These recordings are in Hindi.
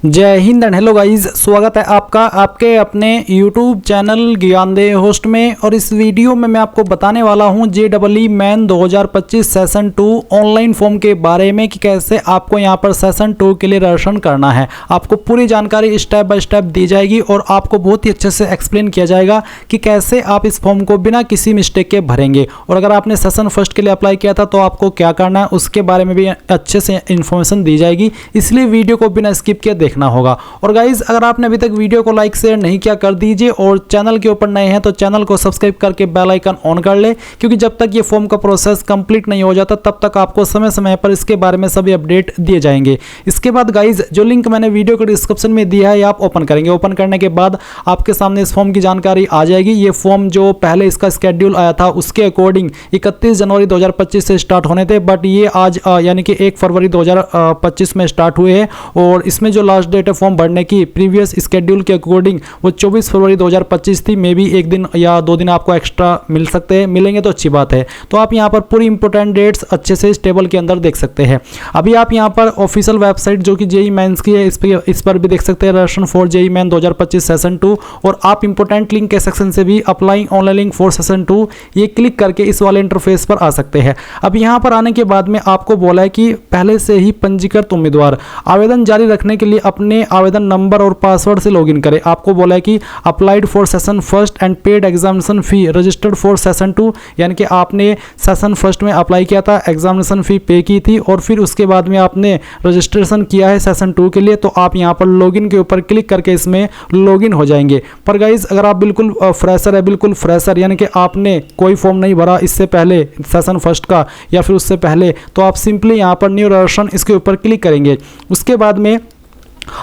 जय हिंद एंड हेलो गाइस, स्वागत है आपका आपके अपने YouTube चैनल ज्ञानदेह होस्ट में। और इस वीडियो में मैं आपको बताने वाला हूं JEE main 2025 session 2 online form के बारे में कि कैसे आपको यहां पर सेशन 2 के लिए रजिस्ट्रेशन करना है। आपको पूरी जानकारी स्टेप बाय स्टेप दी जाएगी और आपको बहुत ही अच्छे से एक्सप्लेन किया जाएगा कि कैसे आप इस फॉर्म को बिना किसी मिस्टेक के भरेंगे। और अगर आपने सेशन फर्स्ट के लिए अप्लाई किया था तो आपको क्या करना है उसके बारे में भी अच्छे से इन्फॉर्मेशन दी जाएगी, इसलिए वीडियो को बिना स्किप किए देखना होगा। और गाइज, अगर आपने अभी तक वीडियो को लाइक शेयर नहीं किया कर दीजिए और चैनल के ऊपर नए हैं तो चैनल को सब्सक्राइब करके बेल आइकन ऑन कर ले, क्योंकि जब तक ये फॉर्म का प्रोसेस कंप्लीट नहीं हो जाता तब तक आपको समय समय पर इसके बारे में सभी अपडेट दिए जाएंगे। इसके बाद गाइज, जो लिंक मैंने वीडियो के डिस्क्रिप्शन में दिया है आप ओपन करेंगे। ओपन करने के बाद आपके सामने इस फॉर्म की जानकारी आ जाएगी। ये फॉर्म जो पहले इसका स्केड्यूल आया था उसके अकॉर्डिंग 31 जनवरी 2025 से स्टार्ट होने थे, बट ये आज यानी कि 1 फरवरी 2025 में स्टार्ट हुए हैं। और इसमें जो लास्ट डेट है फॉर्म भरने की प्रीवियस स्केड्यूल के अकॉर्डिंग वो 24 फरवरी 2025 थी। मे बी एक दिन या 2 दिन आपको एक्स्ट्रा मिल सकते हैं, मिलेंगे तो अच्छी बात है। तो आप यहाँ पर पूरी इंपॉर्टेंट डेट्स अच्छे से इस टेबल के अंदर देख सकते हैं। अभी आप यहाँ पर ऑफिशियल वेबसाइट जो कि JEE मेंस की है इस पर भी देख सकते हैं registration for JEE main 2025 session 2। और आप इंपॉर्टेंट लिंक के सेक्शन से भी apply online link for session 2 ये क्लिक करके इस वाले इंटरफेस पर आ सकते हैं। अब यहाँ पर आने के बाद में आपको बोला है कि पहले से ही पंजीकृत उम्मीदवार आवेदन जारी रखने के लिए अपने आवेदन नंबर और पासवर्ड से लॉगिन करें। आपको बोला है कि applied for session first and paid examination fee registered for session 2, यानी कि आपने सेशन फर्स्ट में अप्लाई किया था, एग्जामिनेशन फी पे की थी और फिर उसके बाद में आपने रजिस्ट्रेशन किया है सेशन 2 के लिए, तो आप यहाँ पर लॉगिन के ऊपर क्लिक करके इसमें लॉगिन हो जाएंगे। पर गाइज, अगर आप बिल्कुल फ्रेशर है, बिल्कुल फ्रेशर यानी कि आपने कोई फॉर्म नहीं भरा इससे पहले सेशन फर्स्ट का या फिर उससे पहले, तो आप सिंपली यहाँ पर न्यू रजिस्ट्रेशन इसके ऊपर क्लिक करेंगे। उसके बाद में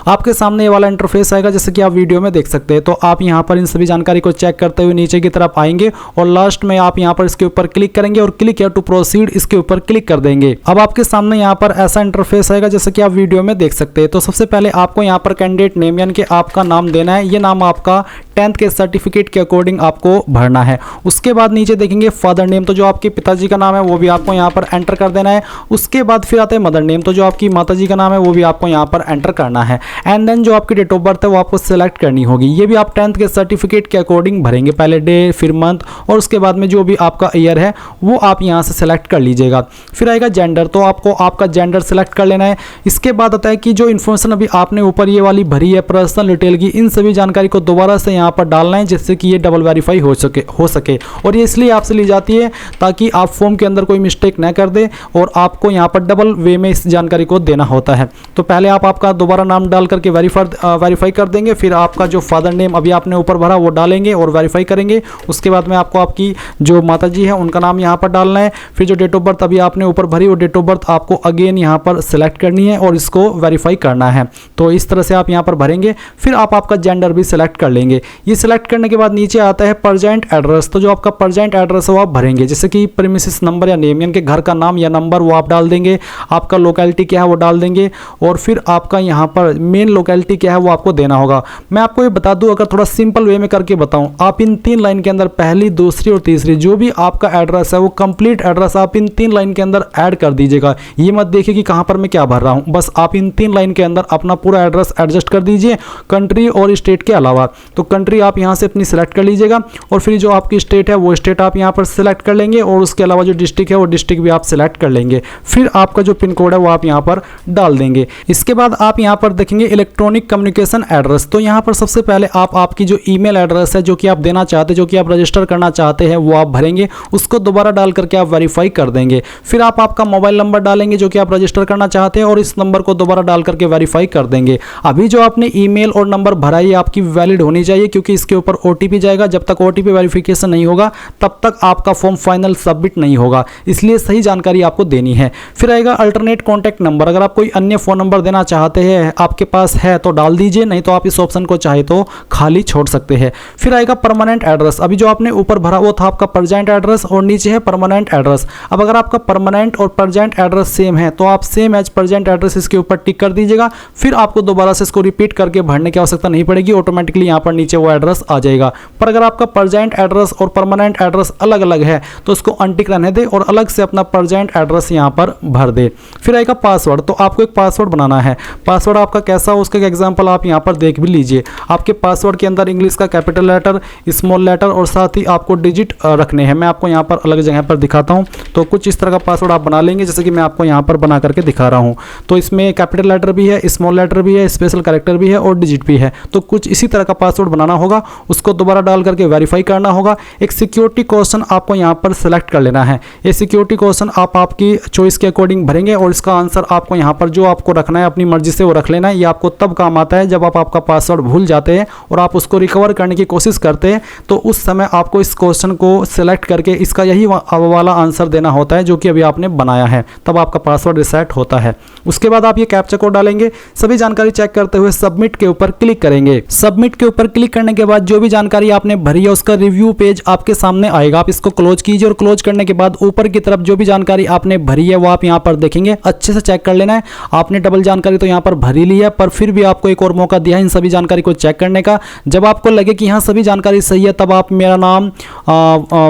आपके सामने ये वाला इंटरफेस आएगा जैसे कि आप वीडियो में देख सकते हैं। तो आप यहाँ पर इन सभी जानकारी को चेक करते हुए नीचे की तरफ आएंगे और लास्ट में आप यहाँ पर इसके ऊपर क्लिक करेंगे और क्लिक हियर टू प्रोसीड इसके ऊपर क्लिक कर देंगे। अब आपके सामने यहाँ पर ऐसा इंटरफेस आएगा जैसे कि आप वीडियो में देख सकते हैं। तो सबसे पहले आपको यहाँ पर कैंडिडेट नेम यानी कि आपका नाम देना है। ये नाम आपका 10th के सर्टिफिकेट के अकॉर्डिंग आपको भरना है। उसके बाद नीचे देखेंगे फादर नेम, तो जो आपके पिताजी का नाम है वो भी आपको यहाँ पर एंटर कर देना है। उसके बाद फिर आता है मदर नेम, तो जो आपकी माताजी का नाम है वो भी आपको यहाँ पर एंटर करना है। एंड देन जो आपकी डेट ऑफ बर्थ है वो आपको सिलेक्ट करनी होगी। ये भी आप 10th के सर्टिफिकेट के अकॉर्डिंग भरेंगे, पहले डे फिर मंथ और उसके बाद में जो भी आपका ईयर है वो आप यहाँ से सिलेक्ट कर लीजिएगा। फिर आएगा जेंडर, तो आपको आपका जेंडर सिलेक्ट कर लेना है। इसके बाद आता है कि जो इन्फॉर्मेशन अभी आपने ऊपर ये वाली भरी है पर्सनल डिटेल की, इन सभी जानकारी को दोबारा से यहाँ पर डालना है जिससे कि ये डबल वेरीफाई हो सके। और ये इसलिए आपसे ली जाती है ताकि आप फॉर्म के अंदर कोई मिस्टेक ना कर दे और आपको यहाँ पर डबल वे में इस जानकारी को देना होता है। तो पहले आप आपका दोबारा नाम डाल करके वेरीफाई कर देंगे, फिर आपका जो फादर नेम अभी आपने ऊपर भरा वो डालेंगे और वेरीफाई करेंगे। उसके बाद में आपको आपकी जो माताजी है उनका नाम यहाँ पर डालना है। फिर जो डेट ऑफ बर्थ अभी आपने ऊपर भरी वो डेट ऑफ बर्थ आपको अगेन यहाँ पर सिलेक्ट करनी है और इसको वेरीफाई करना है। तो इस तरह से आप यहाँ पर भरेंगे। फिर आप आपका जेंडर भी सिलेक्ट कर लेंगे। ये सिलेक्ट करने के बाद नीचे आता है प्रेजेंट एड्रेस, तो जो आपका प्रेजेंट एड्रेस है वो आप भरेंगे, जैसे कि प्रीमिसेस नंबर या नेम यानी कि घर का नाम या नंबर वो आप डाल देंगे। आपका लोकेलिटी क्या है वो डाल देंगे और फिर आपका यहाँ पर मेन लोकेलिटी क्या है वो आपको देना होगा। मैं आपको ये बता दूं, अगर थोड़ा सिंपल वे में करके बताऊं, आप इन 3 लाइन के अंदर पहली, दूसरी और तीसरी जो भी आपका एड्रेस है वो कंप्लीट एड्रेस आप इन 3 लाइन के अंदर ऐड कर दीजिएगा। ये मत देखिए कि कहां पर मैं क्या भर रहा हूं, बस आप इन 3 लाइन के अंदर अपना पूरा एड्रेस एडजस्ट कर दीजिए, कंट्री और स्टेट के अलावा। तो कंट्री आप यहां से अपनी सिलेक्ट कर लीजिएगा और फिर जो आपकी स्टेट है वो स्टेट आप यहां पर सिलेक्ट कर लेंगे और उसके अलावा जो डिस्ट्रिक्ट है वो डिस्ट्रिक्ट भी आप सिलेक्ट कर लेंगे। फिर आपका जो पिन कोड है वो आप यहां पर डाल देंगे। इसके बाद आप यहां पर देखेंगे इलेक्ट्रॉनिक कम्युनिकेशन एड्रेस, तो यहाँ पर सबसे पहले आप आपकी जो ईमेल एड्रेस है जो कि आप देना चाहते हैं, जो कि आप रजिस्टर करना चाहते हैं वो आप भरेंगे। उसको दोबारा डाल करके आप वेरीफाई कर देंगे। फिर आप आपका मोबाइल नंबर डालेंगे जो कि आप रजिस्टर करना चाहते हैं और इस नंबर को दोबारा डाल करके वेरीफाई कर देंगे। अभी जो आपने ईमेल और नंबर भरा है आपकी वैलिड होनी चाहिए, क्योंकि इसके ऊपर OTP जाएगा। जब तक OTP वेरिफिकेशन नहीं होगा तब तक आपका फॉर्म फाइनल सबमिट नहीं होगा, इसलिए सही जानकारी आपको देनी है। फिर आएगा अल्टरनेट कॉन्टैक्ट नंबर, अगर आप कोई अन्य फोन नंबर देना चाहते हैं आपके पास है तो डाल दीजिए, नहीं तो आप इस ऑप्शन को चाहे तो खाली छोड़ सकते हैं। फिर आएगा परमानेंट एड्रेस, अभी जो आपने ऊपर भरा वो था आपका प्रेजेंट एड्रेस और नीचे है परमानेंट एड्रेस। अब अगर आपका परमानेंट और प्रेजेंट एड्रेस सेम है तो आप सेम एज प्रेजेंट एड्रेस इसके ऊपर टिक कर दीजिएगा। फिर आपको दोबारा से इसको रिपीट करके भरने की आवश्यकता नहीं पड़ेगी, ऑटोमेटिकली यहाँ पर नीचे वो एड्रेस आ जाएगा। पर अगर आपका प्रेजेंट एड्रेस और परमानेंट एड्रेस अलग अलग है तो उसको अनटिक रहने दे और अलग से अपना प्रेजेंट एड्रेस यहाँ पर भर दे। फिर आएगा पासवर्ड, तो आपको एक पासवर्ड बनाना है। पासवर्ड आपका कैसे कैसा हो उसका एग्जाम्पल आप यहाँ पर देख भी लीजिए। आपके पासवर्ड के अंदर इंग्लिश का कैपिटल लेटर, स्मॉल लेटर और साथ ही आपको डिजिट रखने हैं। मैं आपको यहाँ पर अलग जगह पर दिखाता हूँ। तो कुछ इस तरह का पासवर्ड आप बना लेंगे, जैसे कि मैं आपको यहाँ पर बना करके दिखा रहा हूँ। तो इसमें कैपिटल लेटर भी है, स्मॉल लेटर भी है, स्पेशल कैरेक्टर भी है और डिजिट भी है। तो कुछ इसी तरह का पासवर्ड बनाना होगा, उसको दोबारा डाल करके वेरीफाई करना होगा। एक सिक्योरिटी क्वेश्चन आपको यहाँ पर सेलेक्ट कर लेना है। ये सिक्योरिटी क्वेश्चन आप आपकी चॉइस के अकॉर्डिंग भरेंगे और इसका आंसर आपको यहाँ पर जो आपको रखना है अपनी मर्जी से वो रख लेना है। ये आपको तब काम आता है जब आप आपका पासवर्ड भूल जाते हैं और आप उसको रिकवर करने की कोशिश करते हैं। तो उस समय आपको इस क्वेश्चन को सिलेक्ट करके इसका यही वाला आंसर देना होता है जो कि अभी आपने बनाया है, तब आपका पासवर्ड रिसेट होता है। उसके बाद आप ये कैप्चा कोड डालेंगे, सभी जानकारी चेक करते हुए सबमिट के ऊपर क्लिक करेंगे। सबमिट के ऊपर क्लिक करने के बाद जो भी जानकारी आपने भरी है उसका रिव्यू पेज आपके सामने आएगा। आप इसको क्लोज कीजिए और क्लोज करने के बाद ऊपर की तरफ जो भी जानकारी आपने भरी है वो आप यहाँ पर देखेंगे। अच्छे से चेक कर लेना है। आपने डबल जानकारी तो यहाँ पर भरी ली है, पर फिर भी आपको एक और मौका दिया है इन सभी जानकारी को चेक करने का। जब आपको लगे कि यहाँ सभी जानकारी सही है तब आप मेरा नाम,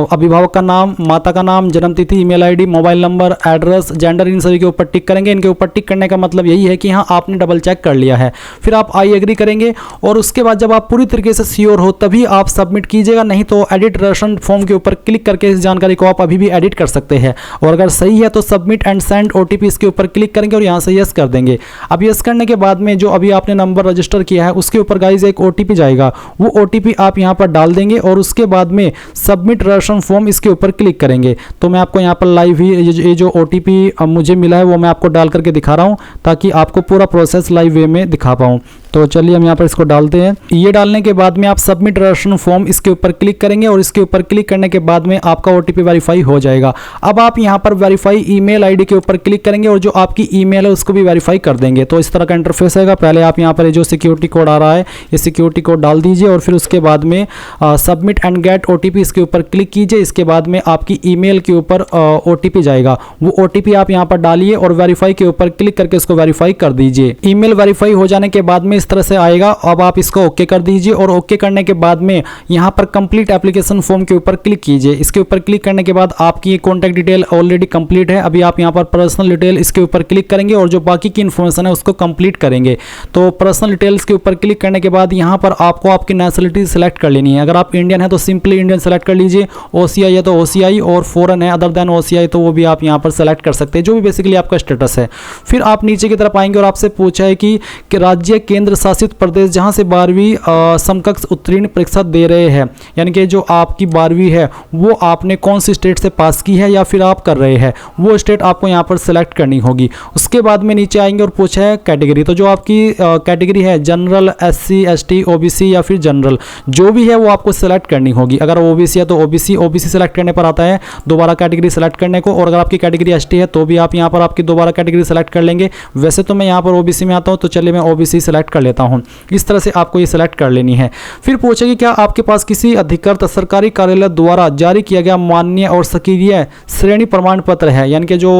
अभिभावक का नाम, माता का नाम, जन्मतिथि, email ID, mobile number, address, gender, इन सभी के ऊपर टिक करेंगे। इनके ऊपर टिक करने का मतलब यही है कि हाँ आपने डबल चेक कर लिया है। फिर आप आई एग्री करेंगे और उसके बाद जब आप पूरी तरीके से श्योर हो तभी आप सबमिट कीजिएगा, नहीं तो एडिट रेशन फॉर्म के ऊपर क्लिक करके इस जानकारी को आप अभी भी एडिट कर सकते हैं। और अगर सही है तो सबमिट एंड सेंड ओटीपी इसके ऊपर क्लिक करेंगे और यहाँ से यस कर देंगे। अब यस करने के बाद में जो अभी आपने नंबर रजिस्टर किया है उसके ऊपर गाइज एक ओटीपी जाएगा, वो ओटीपी आप यहाँ पर डाल देंगे और उसके बाद में सबमिट रेशन फॉर्म इसके ऊपर क्लिक करेंगे। तो मैं आपको यहाँ पर लाइव ही ये जो ओटीपी मुझे मिला है वो मैं आपको डाल करके दिखा रहा हूँ ताकि आपको पूरा प्रोसेस लाइव वे में दिखा पाऊँ। तो चलिए हम यहाँ पर इसको डालते हैं। ये डालने के बाद में आप सबमिट रेशन फॉर्म इसके ऊपर क्लिक करेंगे और इसके ऊपर क्लिक करने के बाद में आपका ओटीपी वेरीफाई हो जाएगा। अब आप यहाँ पर वेरीफाई ईमेल आईडी के ऊपर क्लिक करेंगे और जो आपकी ईमेल है उसको भी वेरीफाई कर देंगे। तो इस तरह का इंटरफेस आएगा। पहले आप यहाँ पर जो सिक्योरिटी कोड आ रहा है ये सिक्योरिटी कोड डाल दीजिए और फिर उसके बाद में सबमिट एंड गेट ओटीपी इसके ऊपर क्लिक कीजिए। इसके बाद में आपकी ईमेल के ऊपर ओटीपी जाएगा, वो ओटीपी आप यहाँ पर डालिए और वेरीफाई के ऊपर क्लिक करके इसको वेरीफाई कर दीजिए। ईमेल वेरीफाई हो जाने के बाद में इस तरह से आएगा। अब आप इसको ओके कर दीजिए और ओके करने के बाद में यहाँ पर कंप्लीट एप्लीकेशन फॉर्म के ऊपर क्लिक कीजिए। इसके ऊपर क्लिक करने के बाद आपकी कॉन्टैक्ट डिटेल ऑलरेडी कंप्लीट है। अभी आप यहाँ पर पर्सनल डिटेल इसके ऊपर क्लिक करेंगे और जो बाकी की इन्फॉर्मेशन है उसको कंप्लीट करेंगे। तो पर्सनल डिटेल्स के ऊपर क्लिक करने के बाद यहाँ पर आपको आपकी नेशनलिटी सेलेक्ट कर लेनी है। अगर आप इंडियन है तो सिंपली इंडियन सेलेक्ट कर लीजिए, ओसीआई है तो ओसीआई, और फॉरेन है अदर देन ओसीआई तो वो भी आप यहाँ पर सेलेक्ट कर सकते हैं, जो भी बेसिकली आपका स्टेटस है। फिर आप नीचे की तरफ आएंगे और आपसे पूछा है कि राज्य, केंद्र शासित प्रदेश जहाँ से 12वीं समकक्ष उत्तीर्ण परीक्षा दे रहे हैं, यानी कि जो आपकी 12वीं है वो आपने कौन सी स्टेट से पास की है या फिर आप कर रहे हैं, वो स्टेट आपको यहाँ पर सेलेक्ट करनी होगी। उसके बाद में नीचे आएंगे और पूछा है कैटेगरी, तो जो आपकी कैटेगरी है जनरल, एससी, एसटी, ओबीसी या फिर जनरल, जो भी है वो आपको सेलेक्ट करनी होगी। अगर ओबीसी है तो ओबीसी सेलेक्ट करने पर आता है दोबारा कैटेगरी सेलेक्ट करने को, और अगर आपकी कैटेगरी एसटी है तो भी आप यहाँ पर आपकी दोबारा कैटेगरी सेलेक्ट कर लेंगे। वैसे तो मैं यहाँ पर ओबीसी में आता हूँ तो चलिए मैं ओबीसी सेलेक्ट कर लेता हूँ। इस तरह से आपको ये सेलेक्ट कर लेनी है। फिर पूछेगी क्या आपके पास किसी अधिकृत सरकारी कार्यालय द्वारा जारी किया गया मान्य और सक्रिय श्रेणी प्रमाण पत्र है, यानी कि जो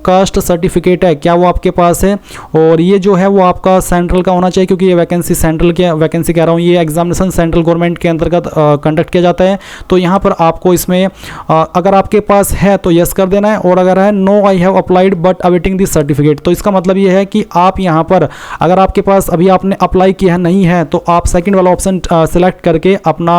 कास्ट सर्टिफिकेट है क्या वो आपके पास है, और ये जो है वो आपका सेंट्रल का होना चाहिए क्योंकि ये वैकेंसी सेंट्रल के वैकेंसी कह रहा हूँ, ये एग्जामिनेशन सेंट्रल गवर्नमेंट के अंतर्गत कंडक्ट किया जाता है। तो यहाँ पर आपको इसमें अगर आपके पास है तो यस कर देना है, और अगर है no I have applied but awaiting this certificate, तो इसका मतलब ये है कि आप यहाँ पर अगर आपके पास अभी आपने अप्लाई किया नहीं है तो आप सेकंड वाला ऑप्शन सेलेक्ट करके अपना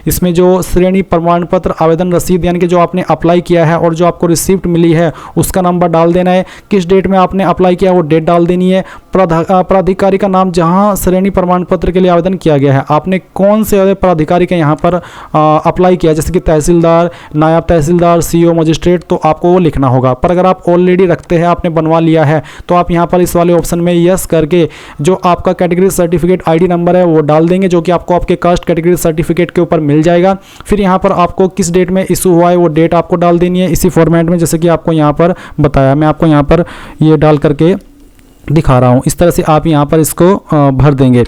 इसमें जो श्रेणी प्रमाण पत्र आवेदन रसीद यानी कि जो आपने अप्लाई किया है और जो आपको रिसिप्ट मिली है उसका नंबर डाल देना है, किस डेट में आपने अप्लाई किया वो डेट डाल देनी है, प्राधिकारी का नाम जहां श्रेणी प्रमाण पत्र के लिए आवेदन किया गया है, आपने कौन से प्राधिकारी के यहाँ पर अप्लाई किया, जैसे कि तहसीलदार, नायब तहसीलदार, सीओ, मजिस्ट्रेट, तो आपको वो लिखना होगा। पर अगर आप ऑलरेडी रखते हैं, आपने बनवा लिया है, तो आप यहाँ पर इस वाले ऑप्शन में यस करके जो आपका कैटेगरी सर्टिफिकेट आईडी नंबर है वो डाल देंगे, जो कि आपको आपके कास्ट कैटेगरी सर्टिफिकेट के ऊपर मिल जाएगा। फिर यहाँ पर आपको किस डेट में इशू हुआ है वो डेट आपको डाल देनी है इसी फॉर्मेट में, जैसे कि आपको यहाँ पर बताया। मैं आपको यहाँ पर ये डाल करके दिखा रहा हूँ। इस तरह से आप यहाँ पर इसको भर देंगे।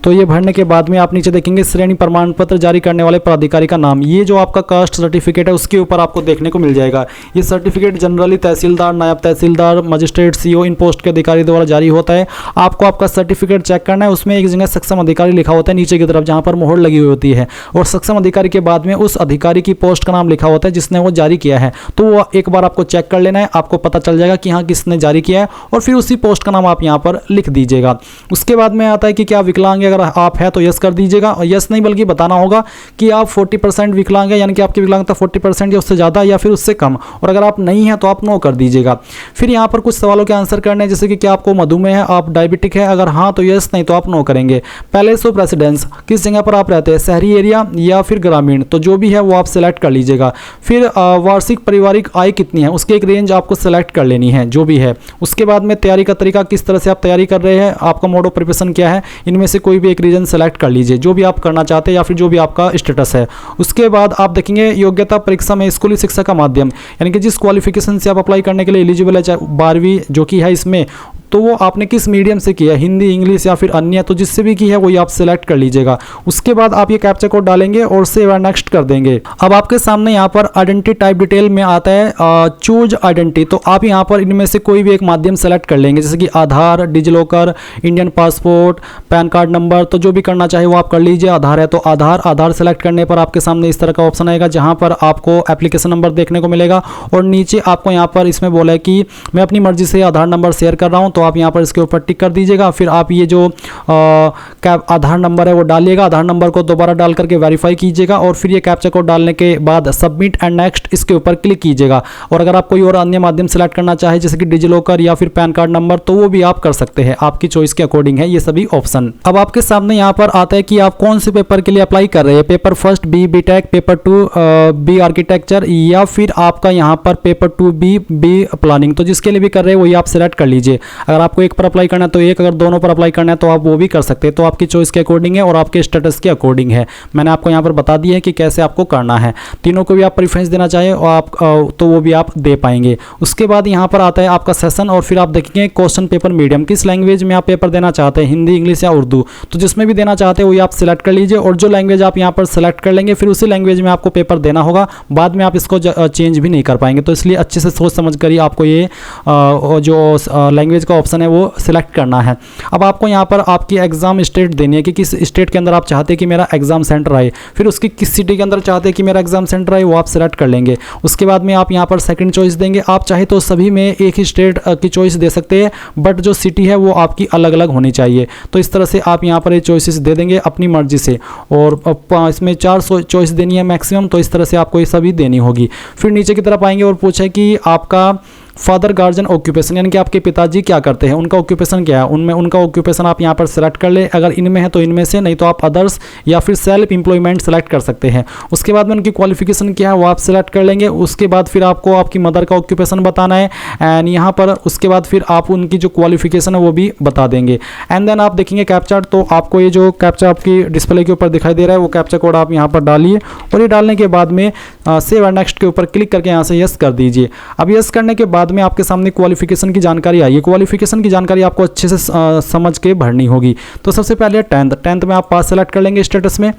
तो ये भरने के बाद में आप नीचे देखेंगे श्रेणी प्रमाण पत्र जारी करने वाले प्राधिकारी का नाम। ये जो आपका कास्ट सर्टिफिकेट है उसके ऊपर आपको देखने को मिल जाएगा। ये सर्टिफिकेट जनरली तहसीलदार, नायब तहसीलदार, मजिस्ट्रेट, सीओ इन पोस्ट के अधिकारी द्वारा जारी होता है। आपको आपका सर्टिफिकेट चेक करना है। उसमें एक जगह सक्षम अधिकारी लिखा होता है नीचे की तरफ जहां पर मोहर लगी हुई होती है, और सक्षम अधिकारी के बाद में उस अधिकारी की पोस्ट का नाम लिखा होता है जिसने वो जारी किया है। तो वो एक बार आपको चेक कर लेना है, आपको पता चल जाएगा कि हाँ किसने जारी किया है, और फिर उसी पोस्ट का नाम आप यहाँ पर लिख दीजिएगा। उसके बाद में आता है कि क्या विकलांग है, अगर आप है तो यस कर दीजिएगा, और यस नहीं बल्कि बताना होगा कि आप 40% विकलांग है, यानी कि आपकी विकलांगता 40% या उससे ज़्यादा या फिर उससे कम, और अगर आप नहीं है तो आप नो कर दीजिएगा। फिर यहाँ पर कुछ सवालों के आंसर करने हैं, जैसे कि क्या आपको मधुमेह है, आप डायबिटिक है, अगर हाँ तो यस, नहीं तो आप नो करेंगे। पैलेस ऑफ रेसिडेंस, किस जगह पर आप रहते हैं, शहरी एरिया या फिर ग्रामीण, तो जो भी है वो आप सेलेक्ट कर लीजिएगा। फिर वार्षिक पारिवारिक आय कितनी है, उसकी एक रेंज आपको सेलेक्ट कर लेनी है जो भी है। उसके बाद में तैयारी का तरीका, किस तरह से आप तैयारी कर रहे हैं, आपका मोड ऑफ प्रिपरेशन क्या है, इनमें से कोई भी एक रीजन सेलेक्ट कर लीजिए जो भी आप करना चाहते हैं या फिर जो भी आपका स्टेटस है। उसके बाद आप देखेंगे योग्यता परीक्षा में स्कूली शिक्षा का माध्यम, यानी कि जिस क्वालिफिकेशन से आप अप्लाई करने के लिए एलिजिबल है, चाहे 12वीं जो कि है इसमें, तो वो आपने किस मीडियम से किया है, हिंदी, इंग्लिश या फिर अन्य, तो जिससे भी की है वही आप सिलेक्ट कर लीजिएगा। उसके बाद आप ये कैप्चा कोड डालेंगे और सेव एंड नेक्स्ट कर देंगे। अब आपके सामने यहाँ पर आइडेंटिटी टाइप डिटेल में आता है चूज आइडेंटिटी, तो आप यहाँ पर इनमें से कोई भी एक माध्यम सेलेक्ट कर लेंगे, जैसे कि Aadhaar, DigiLocker, Indian passport, PAN card number, तो जो भी करना चाहे वो आप कर लीजिए। आधार है तो आधार सेलेक्ट करने पर आपके सामने इस तरह का ऑप्शन आएगा जहाँ पर आपको एप्लीकेशन नंबर देखने को मिलेगा, और नीचे आपको यहाँ पर इसमें बोला है कि मैं अपनी मर्जी से आधार नंबर शेयर कर रहा हूँ, तो आप यहाँ पर इसके ऊपर टिक कर दीजिएगा। फिर आप ये जो आधार नंबर है वो डालिएगा, आधार नंबर को दोबारा डाल करके वेरीफाई कीजिएगा, और फिर ये कैप्चा कोड डालने के बाद सबमिट एंड नेक्स्ट इसके ऊपर क्लिक कीजिएगा। और अगर आप कोई और अन्य माध्यम सेलेक्ट करना चाहे जैसे कि डिजिलॉकर या फिर पैन कार्ड नंबर, तो वो भी आप कर सकते हैं, आपकी चॉइस के अकॉर्डिंग है ये सभी ऑप्शन। अब आपके सामने यहाँ पर आता है कि आप कौन से पेपर के लिए अप्लाई कर रहे हैं, paper first B tech, paper 2 B architecture, या फिर आपका यहाँ पर पेपर 2 बी प्लानिंग, तो जिसके लिए भी कर रहे हैं वही आप सेलेक्ट कर लीजिए। अगर आपको एक पर अप्लाई करना है तो एक, अगर दोनों पर अप्लाई करना है तो आप वो भी कर सकते हैं, तो आपकी चॉइस के अकॉर्डिंग है और आपके स्टेटस के अकॉर्डिंग है। मैंने आपको यहाँ पर बता दिया है कि कैसे आपको करना है। तीनों को भी आप प्रेफरेंस देना चाहे और आप तो वो भी आप दे पाएंगे। उसके बाद यहाँ पर आता है आपका सेशन, और फिर आप देखेंगे क्वेश्चन पेपर मीडियम, किस लैंग्वेज में आप पेपर देना चाहते हैं, हिंदी, इंग्लिश या उर्दू, तो जिसमें भी देना चाहते हैं वही आप सिलेक्ट कर लीजिए, और जो लैंग्वेज आप यहाँ पर सेलेक्ट कर लेंगे फिर उसी लैंग्वेज में आपको पेपर देना होगा, बाद में आप इसको चेंज भी नहीं कर पाएंगे। तो इसलिए अच्छे से सोच समझ कर ही आपको ये जो लैंग्वेज का ऑप्शन है वो सिलेक्ट करना है। अब आपको यहाँ पर आपकी एग्जाम स्टेट देनी है कि किस स्टेट के अंदर आप चाहते हैं कि मेरा एग्जाम सेंटर आए, फिर उसकी किस सिटी के अंदर चाहते हैं कि मेरा एग्जाम सेंटर आए, वो आप सेलेक्ट कर लेंगे। उसके बाद में आप यहाँ पर सेकंड चॉइस देंगे। आप चाहे तो सभी में एक ही स्टेट की चॉइस दे सकते हैं, बट जो सिटी है वो आपकी अलग अलग होनी चाहिए। तो इस तरह से आप यहाँ पर ये चॉइसेस दे देंगे अपनी मर्जी से, और इसमें 4 चॉइस देनी है मैक्सिमम, तो इस तरह से आपको ये सभी देनी होगी। फिर नीचे की तरफ आएंगे और पूछे कि आपका फादर गार्जियन ऑक्यूपेशन, यानी कि आपके पिताजी क्या करते हैं, उनका ऑक्यूपेशन क्या है, उनमें उनका ऑक्यूपेशन आप यहाँ पर सेलेक्ट कर ले, अगर इनमें है तो इनमें से, नहीं तो आप अदर्स या फिर सेल्फ एम्प्लॉयमेंट सेलेक्ट कर सकते हैं। उसके बाद में उनकी क्वालिफिकेशन क्या है वो आप सेलेक्ट कर लेंगे। उसके बाद फिर आपको आपकी मदर का ऑक्यूपेशन बताना है, एंड यहाँ पर उसके बाद फिर आप उनकी जो क्वालिफिकेशन है वो भी बता देंगे। एंड देन आप देखेंगे कैप्चा, तो आपको ये जो कैप्चा आपकी डिस्प्ले के ऊपर दिखाई दे रहा है वो कैप्चा कोड आप यहाँ पर डालिए, और ये डालने के बाद में सेव एंड नेक्स्ट के ऊपर क्लिक करके यहाँ से यस कर दीजिए। अब यस करने के बाद में आपके सामने क्वालिफिकेशन की जानकारी आई है। क्वालिफिकेशन की जानकारी आपको अच्छे से समझ के भरनी होगी। तो सबसे पहले 10th में आप पास सेलेक्ट कर लेंगे स्टेटस में,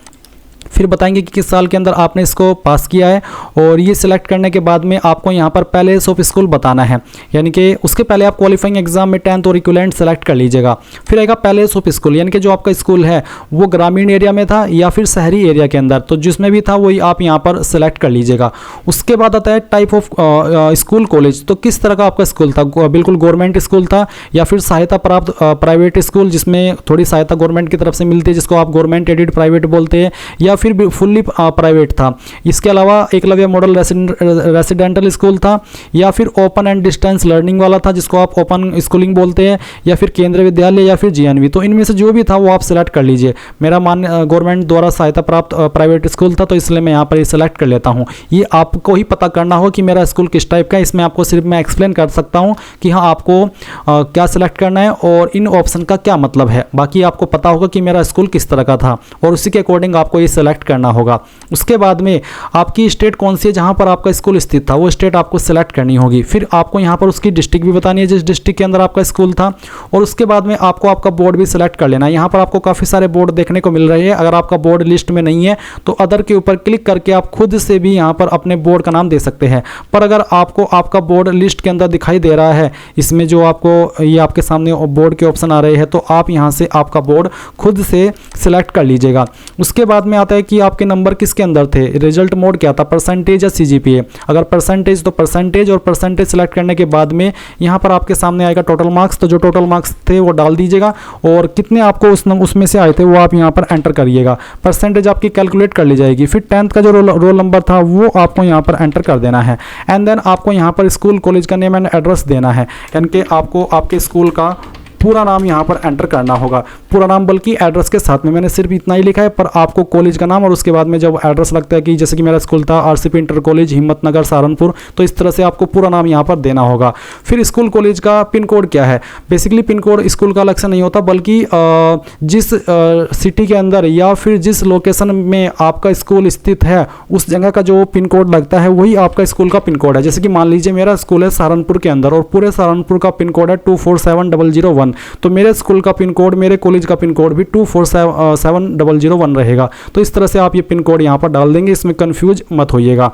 फिर बताएंगे कि किस साल के अंदर आपने इसको पास किया है, और ये सिलेक्ट करने के बाद में आपको यहाँ पर पैलेस ऑफ स्कूल बताना है, यानी कि उसके पहले आप क्वालिफाइंग एग्जाम में 10th और इक्विवेलेंट सेलेक्ट कर लीजिएगा। फिर आएगा पैलेस ऑफ स्कूल, यानी कि जो आपका स्कूल है वो ग्रामीण एरिया में था या फिर शहरी एरिया के अंदर, तो जिसमें भी था वही आप यहाँ पर सेलेक्ट कर लीजिएगा। उसके बाद आता है टाइप ऑफ स्कूल कॉलेज, तो किस तरह का आपका स्कूल था, बिल्कुल गवर्नमेंट स्कूल था या फिर सहायता प्राप्त प्राइवेट स्कूल जिसमें थोड़ी सहायता गवर्नमेंट की तरफ से मिलती है, जिसको आप गवर्नमेंट एडेड प्राइवेट बोलते हैं, या फिर फुल्ली प्राइवेट था। इसके अलावा एकलव्य मॉडल रेसिडेंटल स्कूल था, या फिर ओपन एंड डिस्टेंस लर्निंग वाला था जिसको आप ओपन स्कूलिंग बोलते हैं, या फिर केंद्रीय विद्यालय या फिर जीएनवी, तो इनमें से जो भी था वो आप सेलेक्ट कर लीजिए। मेरा गवर्नमेंट द्वारा सहायता प्राप्त प्राइवेट स्कूल था, तो इसलिए मैं यहाँ पर सेलेक्ट कर लेता हूँ। ये आपको ही पता करना हो कि मेरा स्कूल किस टाइप का है, इसमें आपको सिर्फ मैं एक्सप्लेन कर सकता हूँ कि हाँ आपको क्या सेलेक्ट करना है और इन ऑप्शन का क्या मतलब है। बाकी आपको पता होगा कि मेरा स्कूल किस तरह का था और उसी के अकॉर्डिंग आपको ये सेलेक्ट सेलेक्ट करना होगा। उसके बाद में आपकी स्टेट कौन सी है जहाँ पर आपका स्कूल स्थित था, वो स्टेट आपको सेलेक्ट करनी होगी। फिर आपको यहाँ पर उसकी डिस्ट्रिक्ट भी बतानी है जिस डिस्ट्रिक्ट के अंदर आपका स्कूल था, और उसके बाद में आपको आपका बोर्ड भी सिलेक्ट कर लेना है। यहाँ पर आपको काफ़ी सारे बोर्ड देखने को मिल रहे हैं। अगर आपका बोर्ड लिस्ट में नहीं है तो अदर के ऊपर क्लिक करके आप खुद से भी यहाँ पर अपने बोर्ड का नाम दे सकते हैं। पर अगर आपको आपका बोर्ड लिस्ट के अंदर दिखाई दे रहा है, इसमें जो आपको ये आपके सामने बोर्ड के ऑप्शन आ रहे हैं, तो आप यहाँ से आपका बोर्ड खुद से सिलेक्ट कर लीजिएगा। उसके बाद में आता है कि आपके नंबर किसके अंदर थे, रिजल्ट मोड क्या था, परसेंटेज या CGPA। अगर परसेंटेज तो परसेंटेज, और परसेंटेज सेलेक्ट करने के बाद में यहाँ पर आपके सामने आएगा टोटल मार्क्स। तो जो टोटल मार्क्स थे वो डाल दीजिएगा, और कितने आपको उसमें से आए थे वो आप यहाँ पर एंटर करिएगा। परसेंटेज आपकी कैलकुलेट कर ली जाएगी। फिर 10th का जो रोल नंबर था वो आपको यहाँ पर एंटर कर देना है। एंड देन आपको यहाँ पर स्कूल कॉलेज का नेम एंड एड्रेस देना है, यानी कि आपको आपके स्कूल का पूरा नाम यहाँ पर एंटर करना होगा। पूरा नाम बल्कि एड्रेस के साथ में, मैंने सिर्फ इतना ही लिखा है, पर आपको कॉलेज का नाम और उसके बाद में जब एड्रेस लगता है कि जैसे कि मेरा स्कूल था RCP inter college Himmatnagar Saharanpur, तो इस तरह से आपको पूरा नाम यहाँ पर देना होगा। फिर स्कूल कॉलेज का पिन कोड क्या है, बेसिकली पिन कोड स्कूल का अलग से नहीं होता, बल्कि जिस सिटी के अंदर या फिर जिस लोकेशन में आपका स्कूल स्थित है उस जगह का जो पिन कोड लगता है वही आपका स्कूल का पिन कोड है। जैसे कि मान लीजिए मेरा स्कूल है सहारनपुर के अंदर और पूरे सहारनपुर का पिन कोड है 247001, तो मेरे स्कूल का पिन कोड, मेरे कॉलेज का पिन कोड भी 247001 रहेगा। तो इस तरह से आप ये पिन कोड यहाँ पर डाल देंगे, इसमें कंफ्यूज मत होइएगा।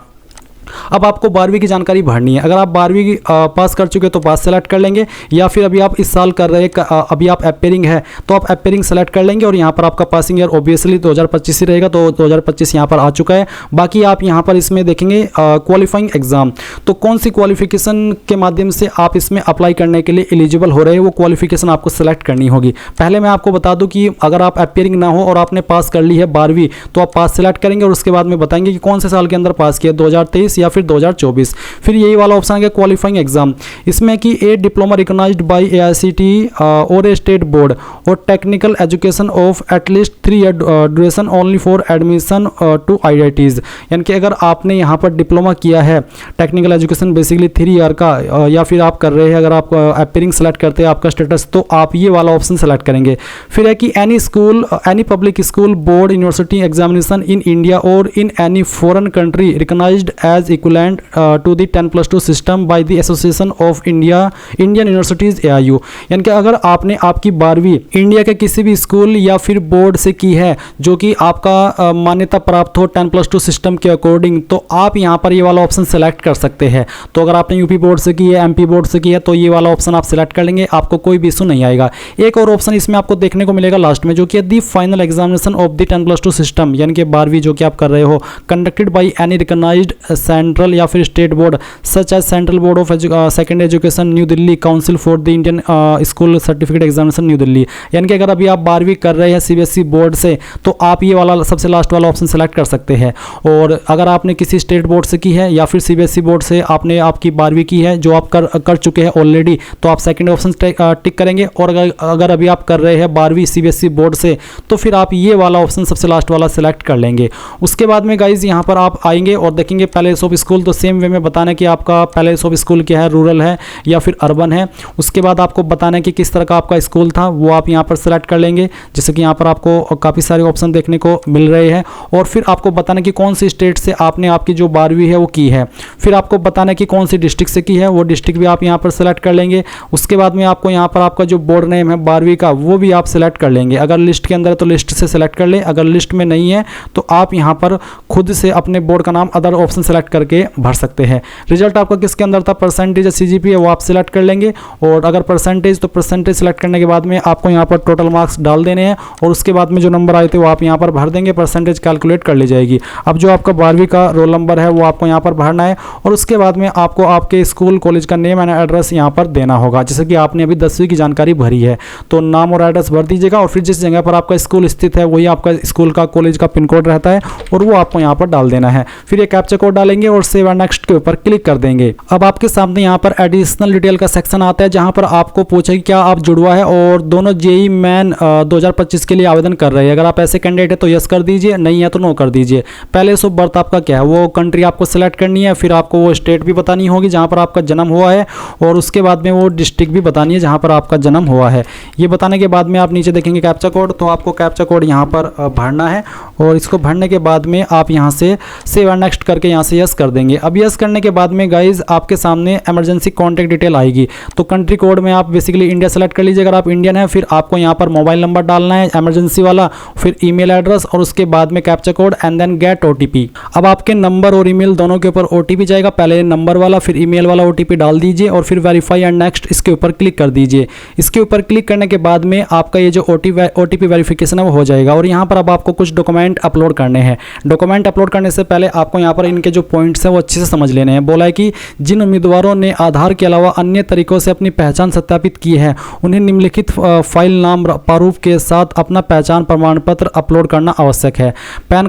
अब आपको 12वीं की जानकारी भरनी है। अगर आप 12वीं पास कर चुके तो पास सेलेक्ट कर लेंगे, या फिर अभी आप इस साल कर रहे हैं, अभी आप अपेयरिंग है तो आप अपेयरिंग सेलेक्ट कर लेंगे, और यहाँ पर आपका पासिंग ईयर ऑब्वियसली 2025 ही रहेगा, तो 2025 यहाँ पर आ चुका है। बाकी आप यहाँ पर इसमें देखेंगे क्वालिफाइंग एग्जाम, तो कौन सी क्वालिफिकेशन के माध्यम से आप इसमें अप्लाई करने के लिए एलिजिबल हो रहे हैं, वो क्वालिफिकेशन आपको सेलेक्ट करनी होगी। पहले मैं आपको बता दूँ कि अगर आप अपेयरिंग ना हो और आपने पास कर ली है 12वीं, तो आप पास सेलेक्ट करेंगे और उसके बाद में बताएंगे कि कौन से साल के अंदर पास किया, 2023 या फिर 2024। फिर यही वाला ऑप्शन है क्वालिफाइंग एग्जाम, इसमें कि a diploma recognised by AICTE और ए स्टेट बोर्ड और technical education of at least 3 year duration only for admission to IITs। यानी कि अगर आपने यहाँ पर डिप्लोमा किया है, टेक्निकल एजुकेशन बेसिकली 3 ईयर का, या फिर आप कर रहे हैं, अगर आप अपेयरिंग सेलेक्ट करते हैं आपका स्टेटस, तो आप ये वाला ऑप्शन सेलेक्ट करेंगे। फिर है कि any school, any public school board university examination in India और in any foreign country recognized as equivalent to the 10+2 system by the Association of Indian Universities AIU। यानी कि अगर आपने आपकी 12वीं इंडिया के किसी भी स्कूल या फिर बोर्ड से की है जो कि आपका मान्यता प्राप्त हो 10+2 सिस्टम के अकॉर्डिंग, तो आप यहाँ पर ये वाला ऑप्शन सेलेक्ट कर सकते हैं। तो अगर आपने यूपी बोर्ड से की है, MP बोर्ड से की है, तो ये वाला ऑप्शन आप सेलेक्ट कर लेंगे, आपको कोई भी इशू नहीं आएगा। एक और ऑप्शन इसमें आपको देखने को मिलेगा लास्ट में, जो कि the final examination of the 10+2 system, यानी कि 12वीं जो कि आप कर रहे हो, conducted by any recognised central या फिर state board such as central board of secondary education New Delhi, council for the Indian school certificate examination New Delhi. यानी कि अगर अभी आप 12वीं कर रहे हैं CBSE बोर्ड से, तो आप ये वाला सबसे लास्ट वाला ऑप्शन सेलेक्ट कर सकते हैं। और अगर आपने किसी स्टेट बोर्ड से की है या फिर CBSE बोर्ड से आपने आपकी 12वीं की है जो आप कर चुके हैं ऑलरेडी, तो आप सेकेंड ऑप्शन टिक करेंगे। और अगर अभी आप कर रहे हैं 12वीं CBSE बोर्ड से, तो फिर आप ये वाला ऑप्शन सबसे लास्ट वाला सेलेक्ट कर लेंगे। उसके बाद में गाइज यहाँ पर आप आएंगे और देखेंगे पैलेस ऑफ स्कूल, तो सेम वे में बताना है कि आपका पैलेस ऑफ स्कूल क्या है, रूरल है या फिर अर्बन है। उसके बाद आपको बताना है कि किस तरह का आपका स्कूल था, वो आप यहाँ पर सेलेक्ट कर लेंगे। जैसे कि यहाँ पर आपको काफ़ी सारे ऑप्शन देखने को मिल रहे हैं। और फिर आपको बताना है कि कौन सी स्टेट से आपने आपकी जो 12वीं है वो की है। फिर आपको बताना है कि कौन सी डिस्ट्रिक्ट से की है, वो डिस्ट्रिक्ट भी आप यहाँ पर सेलेक्ट कर लेंगे। उसके बाद में आपको यहाँ पर आपका जो बोर्ड नेम है 12वीं का, वो भी आप सेलेक्ट कर लेंगे। अगर लिस्ट के अंदर है तो लिस्ट से सेलेक्ट कर ले, अगर लिस्ट में नहीं है तो आप यहाँ पर खुद से अपने बोर्ड का नाम अदर ऑप्शन सेलेक्ट करके भर सकते हैं। रिजल्ट आपका किसके अंदर था, परसेंटेज या CGPA, वो आप सेलेक्ट कर लेंगे। और अगर परसेंटेज, तो परसेंटेज सेलेक्ट करने के बाद में आपको यहाँ पर टोटल मार्क्स डाल देने हैं, और उसके बाद में जो नंबर आए थे वो आप यहाँ पर भर देंगे, परसेंटेज कैलकुलेट कर ली जाएगी। अब जो आपका 12वीं का रोल नंबर है वो आपको यहाँ पर भरना है, और उसके बाद में आपको आपके स्कूल कॉलेज का नेम एंड एड्रेस यहाँ पर देना होगा। जैसे कि आपने अभी 10वीं की जानकारी भरी है, तो नाम और एड्रेस भर दीजिएगा, और फिर जिस जगह पर आपका स्कूल स्थित है वही आपका स्कूल का कॉलेज का पिन कोड रहता है, और वो आपको यहाँ पर डाल देना है। फिर ये कैप्चा कोड डालेंगे करेंगे और सेव एंड नेक्स्ट के ऊपर क्लिक कर देंगे। अब आपके सामने यहाँ पर एडिशनल डिटेल का सेक्शन आता है जहाँ पर आपको पूछे कि क्या आप जुड़वा है और दोनों जेईई मेन 2025 के लिए आवेदन कर रहे हैं। अगर आप ऐसे कैंडिडेट है तो यस कर दीजिए, नहीं है तो नो कर दीजिए। पहले ऑफ बर्थ आपका क्या है वो कंट्री आपको सिलेक्ट करनी है, फिर आपको वो स्टेट भी बतानी होगी जहाँ पर आपका जन्म हुआ है और उसके बाद में वो डिस्ट्रिक्ट भी बतानी है जहाँ पर आपका जन्म हुआ है। ये बताने के बाद में आप नीचे देखेंगे कैप्चा कोड, तो आपको कैप्चा कोड यहाँ पर भरना है और इसको भरने के बाद में आप यहाँ से सेव एंड नेक्स्ट करके यहाँ से यस कर देंगे। अब यस करने के बाद में गाइज आपके सामने इमरजेंसी कॉन्टैक्ट डिटेल आएगी। तो कंट्री कोड में आप बेसिकली इंडिया सेलेक्ट कर लीजिए अगर आप इंडियन है, फिर आपको यहाँ पर मोबाइल नंबर डालना है इमरजेंसी वाला, फिर ईमेल एड्रेस और उसके बाद में captcha code and then get OTP. अब आपके नंबर और ईमेल दोनों के ऊपर ओटीपी जाएगा, पहले नंबर वाला फिर ईमेल वाला ओटीपी डाल दीजिए और फिर वेरीफाई एंड नेक्स्ट इसके ऊपर क्लिक कर दीजिए। इसके ऊपर क्लिक करने के बाद में आपका ये जो ओटीपी वेरिफिकेशन है वो हो जाएगा और यहाँ पर अब आपको कुछ डॉक्यूमेंट अपलोड करने हैं। डॉक्यूमेंट अपलोड करने से पहले आपको यहाँ पर इनके जो पॉइंट्स हैं वो अच्छे से समझ लेने हैं। बोला है कि जिन उम्मीदवारों ने आधार के अलावा अन्य तरीकों से अपनी पहचान सत्यापित की है उन्हें निम्नलिखित फाइल नाम प्रारूप के साथ अपना पहचान प्रमाण पत्र अपलोड करना आवश्यक है। पैन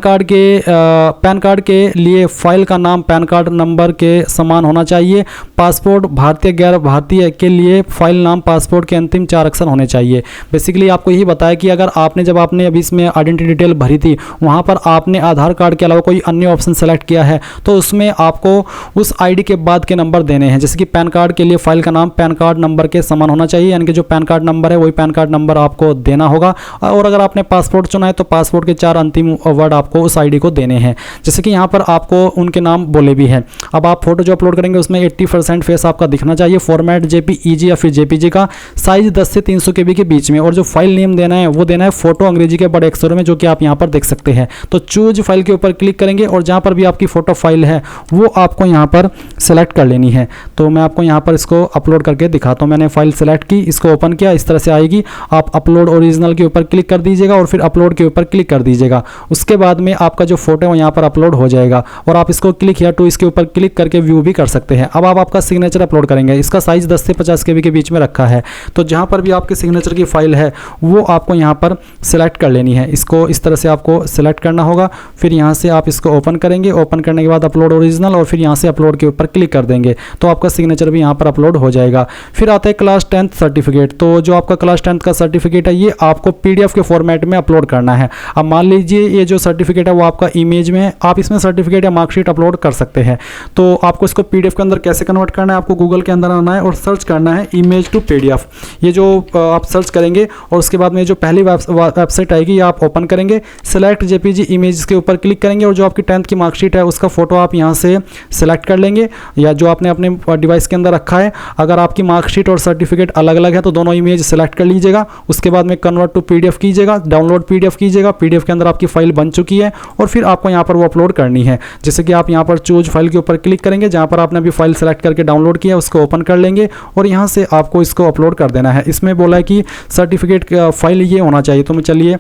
कार्ड के लिए फाइल का नाम पैन कार्ड नंबर के समान होना चाहिए। पासपोर्ट भारतीय गैर भारतीय के लिए फाइल नाम पासपोर्ट के अंतिम 4 अक्षर होने चाहिए। बेसिकली आपको यही बताया कि अगर आपने जब आपने अभी इसमें आइडेंटिटी डिटेल भरी थी वहाँ पर आपने आधार कार्ड के अलावा कोई अन्य ऑप्शन सेलेक्ट किया है तो उसमें आपको उस आईडी के बाद के नंबर देने हैं। जैसे कि पैन कार्ड के लिए फाइल का नाम पैन कार्ड नंबर के समान होना चाहिए, यानी कि जो पैन कार्ड नंबर है वही पैन कार्ड नंबर आपको देना होगा। और अगर आपने पासपोर्ट चुना है तो पासपोर्ट के 4 अंतिम वर्ड आपको उस आईडी को देने हैं। जैसे कि यहाँ पर आपको उनके नाम बोले भी हैं। अब आप फोटो जो अपलोड करेंगे उसमें 80% फेस आपका दिखना चाहिए। फॉर्मेट जेपीईजी या फिर जेपीजी का, साइज 10 से 300 KB के बीच में, और जो फाइल नेम देना है वो देना है फोटो अंग्रेजी के बड़े अक्षरों में, जो कि आप यहाँ पर देख सकते हैं। तो चूज फाइल के ऊपर क्लिक करेंगे और जहाँ पर भी आपकी फोटो फाइल है वो आपको यहाँ पर सेलेक्ट कर लेनी है। तो मैं आपको यहाँ पर इसको अपलोड करके दिखाता हूँ। मैंने फाइल सेलेक्ट की, इसको ओपन किया, इस तरह से आएगी। आप अपलोड ओरिजिनल के ऊपर क्लिक कर दीजिएगा और फिर अपलोड के ऊपर क्लिक कर दीजिएगा। उसके बाद में आपका जो फोटो है वो यहाँ पर अपलोड हो जाएगा और आप इसको क्लिक या टू इसके ऊपर क्लिक करके व्यू भी कर सकते हैं। अब आप आपका सिग्नेचर अपलोड करेंगे। इसका साइज 10 से 50 KB के बीच में रखा है। तो जहाँ पर भी आपके सिग्नेचर की फाइल है वो आपको यहाँ पर सेलेक्ट कर लेनी है। इसको इस तरह से आपको सेलेक्ट करना होगा। फिर यहाँ से आप इसको ओपन करेंगे। ओपन करने के बाद अपलोड ओरिजिनल और फिर यहाँ से अपलोड के ऊपर क्लिक कर देंगे तो आपका सिग्नेचर भी यहाँ पर अपलोड हो जाएगा। फिर आता है क्लास 10th सर्टिफिकेट। तो जो आपका क्लास 10th का सर्टिफिकेट है ये आपको PDF के फॉर्मेट में अपलोड करना है। अब मान लीजिए ये जो सर्टिफिकेट है वो आपका इमेज में है, आप इसमें सर्टिफिकेट या मार्कशीट अपलोड कर सकते हैं। तो आपको इसको PDF के अंदर कैसे कन्वर्ट करना है, आपको गूगल के अंदर आना है और सर्च करना है इमेज टू PDF। ये जो आप सर्च करेंगे और उसके बाद में जो पहली वेबसाइट आएगी ये आप ओपन करेंगे। सेलेक्ट JPG इमेज के ऊपर क्लिक करेंगे और जो आपकी 10th की मार्कशीट है उसका फोटो आप यहाँ से सेलेक्ट कर लेंगे या जो आपने अपने डिवाइस के अंदर रखा है। अगर आपकी मार्कशीट और सर्टिफिकेट अलग अलग है तो दोनों इमेज सेलेक्ट कर लीजिएगा। उसके बाद में कन्वर्ट टू PDF कीजिएगा, डाउनलोड PDF कीजिएगा। PDF के अंदर आपकी फाइल बन चुकी है और फिर आपको यहाँ पर वो अपलोड करनी है। जैसे कि आप यहाँ पर चूज फाइल के ऊपर क्लिक करेंगे, जहाँ पर आपने अभी फाइल सेलेक्ट करके डाउनलोड किया उसको ओपन कर लेंगे और यहाँ से आपको इसको अपलोड कर देना है। इसमें बोला है कि सर्टिफिकेट फाइल ये होना चाहिए, तो मैं चलिए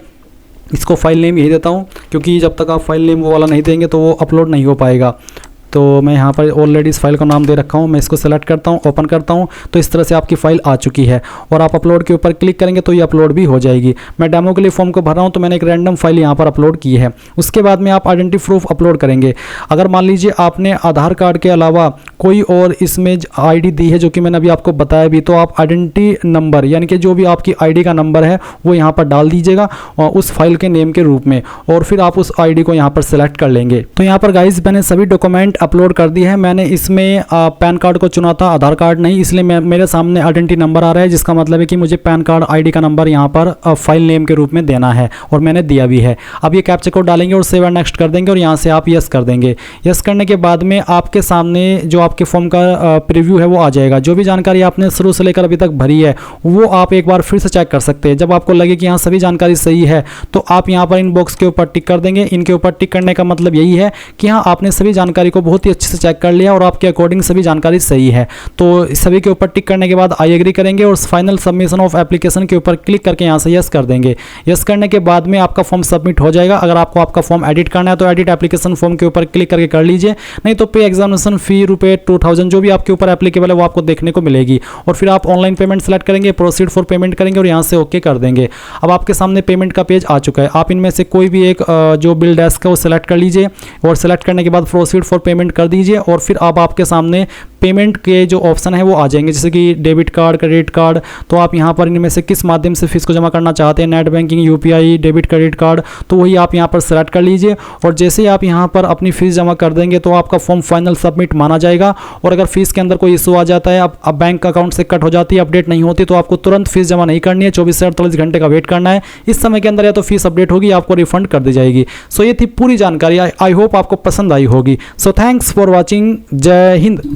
इसको फाइल नेम यही देता हूँ, क्योंकि जब तक आप फाइल नेम वो वाला नहीं देंगे तो वो अपलोड नहीं हो पाएगा। तो मैं यहाँ पर ऑलरेडी इस फाइल का नाम दे रखा हूँ। मैं इसको सेलेक्ट करता हूँ, ओपन करता हूँ, तो इस तरह से आपकी फाइल आ चुकी है और आप अपलोड के ऊपर क्लिक करेंगे तो ये अपलोड भी हो जाएगी। मैं डेमो के लिए फॉर्म को भर रहा हूँ तो मैंने एक रैंडम फाइल यहाँ पर अपलोड की है। उसके बाद में आप आइडेंटिटी प्रूफ अपलोड करेंगे। अगर मान लीजिए आपने आधार कार्ड के अलावा कोई और इसमें ID दी है जो कि मैंने अभी आपको बताया भी, तो आप आइडेंटिटी नंबर यानी कि जो भी आपकी ID का नंबर है वो यहाँ पर डाल दीजिएगा और उस फाइल के नेम के रूप में, और फिर आप उस ID को यहाँ पर सेलेक्ट कर लेंगे। तो यहाँ पर गाइज मैंने सभी डॉक्यूमेंट अपलोड कर दिए हैं। मैंने इसमें पैन कार्ड को चुना था, आधार कार्ड नहीं, इसलिए मेरे सामने आइडेंटिटी नंबर आ रहा है, जिसका मतलब है कि मुझे पैन कार्ड ID का नंबर यहाँ पर फाइल नेम के रूप में देना है और मैंने दिया भी है। अब ये कैप्चा कोड डालेंगे और सेव एंड नेक्स्ट कर देंगे और यहाँ से आप यस कर देंगे। यस करने के बाद में आपके सामने जो आपके फॉर्म का प्रीव्यू है वो आ जाएगा। जो भी जानकारी आपने शुरू से लेकर अभी तक भरी है वो आप एक बार फिर से चेक कर सकते हैं। जब आपको लगे कि यहाँ सभी जानकारी सही है तो आप यहाँ पर इन बॉक्स के ऊपर टिक कर देंगे। इनके ऊपर टिक करने का मतलब यही है कि हाँ आपने सभी जानकारी को बहुत ही अच्छे से चेक कर लिया और आपके अकॉर्डिंग सभी जानकारी सही है। तो सभी के ऊपर टिक करने के बाद आई एग्री करेंगे और फाइनल सबमिशन ऑफ एप्लीकेशन के ऊपर क्लिक करके यहाँ से यस कर देंगे। यस करने के बाद में आपका फॉर्म सबमिट हो जाएगा। अगर आपको आपका फॉर्म एडिट करना है तो एडिट एप्लीकेशन फॉर्म के ऊपर क्लिक करके कर लीजिए, नहीं तो पे एग्जामिनेशन फी रुपये 2000 जो भी आपके ऊपर एप्लीकेबल है वो आपको देखने को मिलेगी। और फिर आप ऑनलाइन पेमेंट सेलेक्ट करेंगे, प्रोसीड फॉर पेमेंट करेंगे और यहाँ से ओके कर देंगे। अब आपके सामने पेमेंट का पेज आ चुका है। आप इनमें से कोई भी एक जो बिल डेस्क है वो सिलेक्ट कर लीजिए और सिलेक्ट करने के बाद प्रोसीड फॉर पेमेंट कर दीजिए और फिर अब आपके सामने पेमेंट के जो ऑप्शन है वो आ जाएंगे, जैसे कि डेबिट कार्ड, क्रेडिट कार्ड। तो आप यहाँ पर इनमें से किस माध्यम से फीस को जमा करना चाहते हैं, net banking, UPI, debit, credit card, तो वही आप यहाँ पर सेलेक्ट कर लीजिए। और जैसे ही आप यहाँ पर अपनी फीस जमा कर देंगे तो आपका फॉर्म फाइनल सबमिट माना जाएगा। और अगर फीस के अंदर कोई इशू आ जाता है, अब बैंक अकाउंट से कट हो जाती है, अपडेट नहीं होती, तो आपको तुरंत फीस जमा नहीं करनी है, 24 से 48 घंटे का वेट करना है। इस समय के अंदर या तो फीस अपडेट होगी, आपको रिफंड कर दी जाएगी। सो ये थी पूरी जानकारी। आई होप आपको पसंद आई होगी। So thanks for watching. जय हिंद।